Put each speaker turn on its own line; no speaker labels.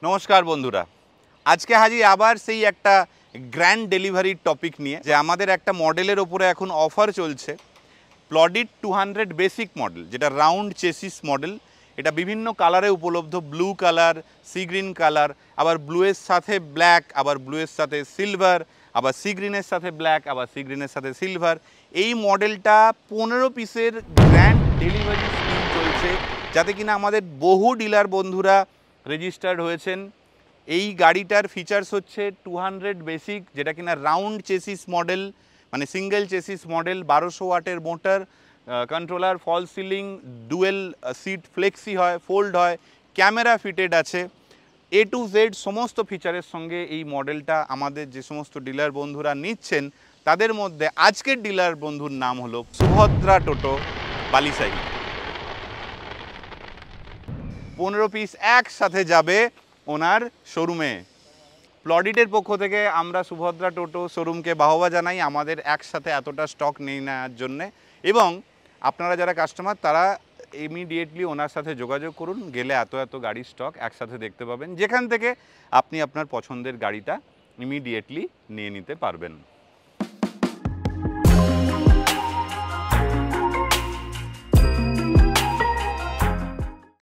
নমস্কার বন্ধুরা, আজকে হাজির আবার সেই একটা গ্র্যান্ড ডেলিভারির টপিক নিয়ে যে আমাদের একটা মডেলের ওপরে এখন অফার চলছে। প্লডিট 200 বেসিক মডেল, যেটা রাউন্ড চেসিস মডেল। এটা বিভিন্ন কালারে উপলব্ধ, blue colour, sea green colour, আবার ব্লুয়ের সাথে ব্ল্যাক, আবার ব্লুয়ের সাথে সিলভার, আবার সি গ্রিনের সাথে ব্ল্যাক, আবার সি গ্রিনের সাথে সিলভার। এই মডেলটা 15 পিসের গ্র্যান্ড ডেলিভারি স্কিম চলছে, যাতে কিনা আমাদের বহু ডিলার বন্ধুরা রেজিস্টার্ড হয়েছেন। এই গাড়িটার ফিচার্স হচ্ছে 200 বেসিক, যেটা কিনা রাউন্ড চেসিস মডেল, মানে সিঙ্গেল চেসিস মডেল, 1200 ওয়াটের মোটর, কন্ট্রোলার, ফল সিলিং, ডুয়েল সিট ফ্লেক্সি হয়, ফোল্ড হয়, ক্যামেরা ফিটেড আছে। A to Z সমস্ত ফিচারের সঙ্গে এই মডেলটা আমাদের যে সমস্ত ডিলার বন্ধুরা নিচ্ছেন, তাদের মধ্যে আজকের ডিলার বন্ধুর নাম হলো সুভদ্রা টোটো, বালিসাহি। 15 পিস একসাথে যাবে ওনার শোরুমে। প্লডিটের পক্ষ থেকে আমরা সুভদ্রা টোটো শোরুমকে বাহবা জানাই আমাদের একসাথে এতটা স্টক নিয়ে নেওয়ার জন্যে। এবং আপনারা যারা কাস্টমার, তারা ইমিডিয়েটলি ওনার সাথে যোগাযোগ করুন, গেলে এত গাড়ির স্টক একসাথে দেখতে পাবেন, যেখান থেকে আপনি আপনার পছন্দের গাড়িটা ইমিডিয়েটলি নিয়ে নিতে পারবেন।